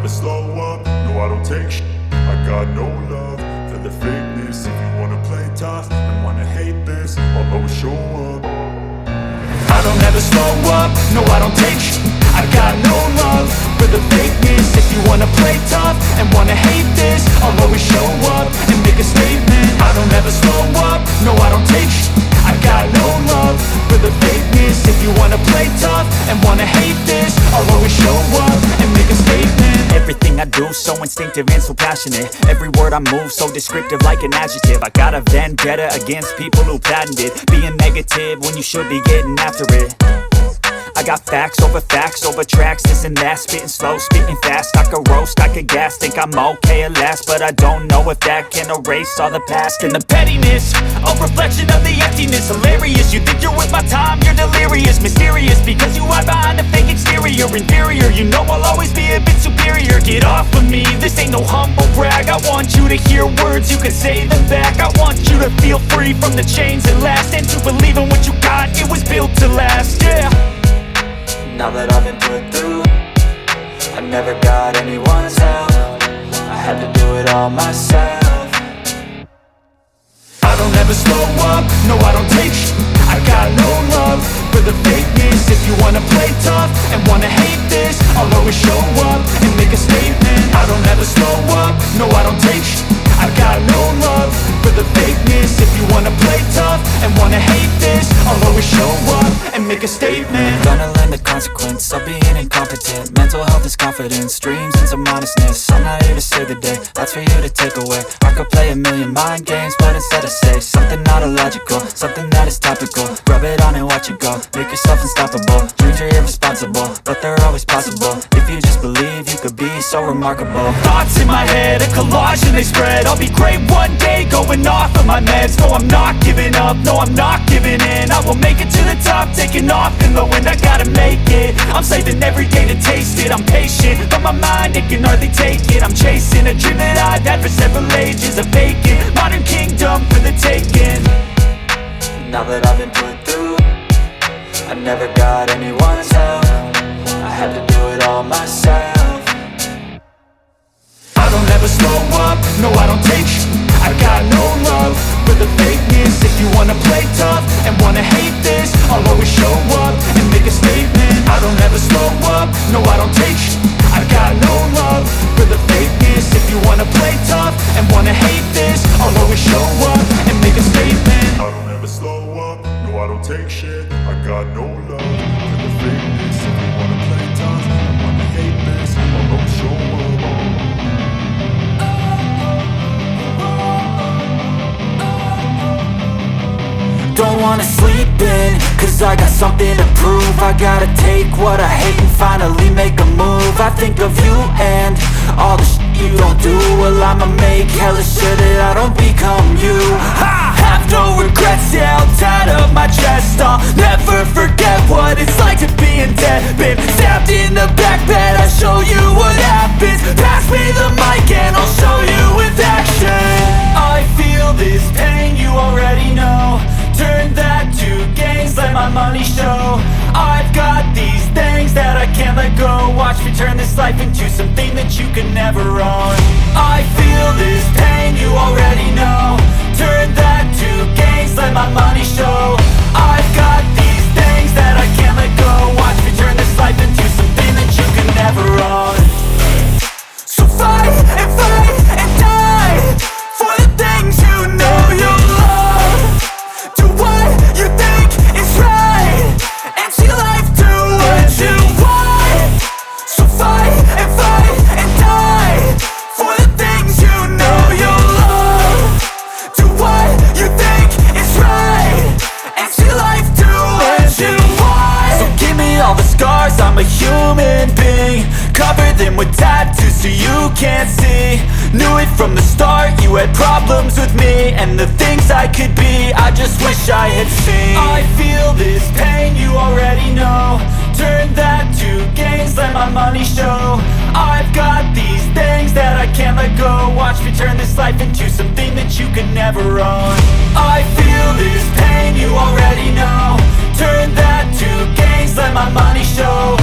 never slow up, no I don't take shit. I got no love for the fakeness. If you wanna play tough and wanna hate this, I'll always show up. I don't ever slow up, no I don't take shit. I got no love for the fakeness. If you wanna play tough and wanna hate this, I'll always show up and make a statement. I don't ever slow up, no I don't take shit. I got no love for the fakeness. If you wanna play tough and wanna hate this, I'll always show up and make a statement. Everything I do so instinctive and so passionate. Every word I move so descriptive like an adjective. I got a vendetta against people who patented being negative when you should be getting after it. I got facts over tracks, this and that. Spitting slow, spitting fast. I could roast, I could gas. Think I'm okay at last, but I don't know if that can erase all the past. And the pettiness, a reflection of the emptiness. Hilarious, you think you're with my time, you're delirious. Mysterious, because you hide behind a fake exterior. Inferior, you know I'll always be a bit superior. Get off of me, this ain't no humble brag. I want you to hear words, you can say them back. I want you to feel free from the chains that last, and to believe in what you got, it was built to last, yeah. Now that I've been put through, I never got anyone's help. I had to do it all myself. I don't ever slow up, no I don't take shit. I got no love for the fakeness. If you wanna play tough and wanna hate this, I'll always show up and make a statement. I don't ever slow up, no I don't take shit. I got no love for the fakeness. If you wanna play tough and wanna hate this, I'll always show up and make a statement. Gonna learn the consequence of being incompetent. Mental health is confidence, dreams and some honestness. I'm not here to save the day, that's for you to take away. I could play a million mind games, but instead I say something not illogical, something that is topical. Rub it on and watch it go, make yourself unstoppable. Dreams are irresponsible, but they're always possible. If you just believe, you could be so remarkable. Thoughts in my head, a collage and they spread. I'll be great one day, going off of my meds. No, I'm not giving up, no, I'm not giving in. I will make it to the top, taking off in the wind. I gotta make it, I'm saving every day to taste it. I'm patient, but my mind, it can hardly take it. I'm chasing a dream that I've had for several ages. A vacant, modern kingdom for the taking. Now that I've been put through, I never got anyone's help. I had to do it all myself. I don't ever slow up, no I don't take shit. I got no love for the fakeness. If you wanna play tough and wanna hate this, I'll always show up and make a statement. I don't ever slow up, no I don't take shit. I got no love for the fakeness. If you wanna play tough and wanna hate this, I'll always show up and make a statement. I don't ever slow up, no I don't take shit. I got no love for the fakeness. If you wanna play tough and wanna hate this, I'll always show up. Don't wanna sleep in, cause I got something to prove. I gotta take what I hate and finally make a move. I think of you and all the shit you don't do. Well, I'ma make hella sure that I don't become you. I have no regrets, yeah, I'll tie up my chest. I'll never forget what it's like to be in debt. Been stabbed in the back bed, I'll show you what happens. Pass me the mic and I'll show you with action. I feel this pain, you already know. Turn that to gains, let my money show. I've got these things that I can't let go. Watch me turn this life into something that you can never own. I feel this pain, you already know. Turn that to gains, let my money show. I've got these things that I can't let go. Watch me turn this life into something that you can never own. So fight and die for the things you know you love. Do what you think is right, and see life do what you want. So fight and die for the things you know you love. Do what you think is right, and see life do what you want. So give me all the scars, I'm a human being. Cover them with tattoos so you can't see. Knew it from the start, you had problems with me and the things I could be, I just wish I had seen. I feel this pain, you already know. Turn that to gains, let my money show. I've got these things that I can't let go. Watch me turn this life into something that you can never own. I feel this pain, you already know. Turn that to gains, let my money show.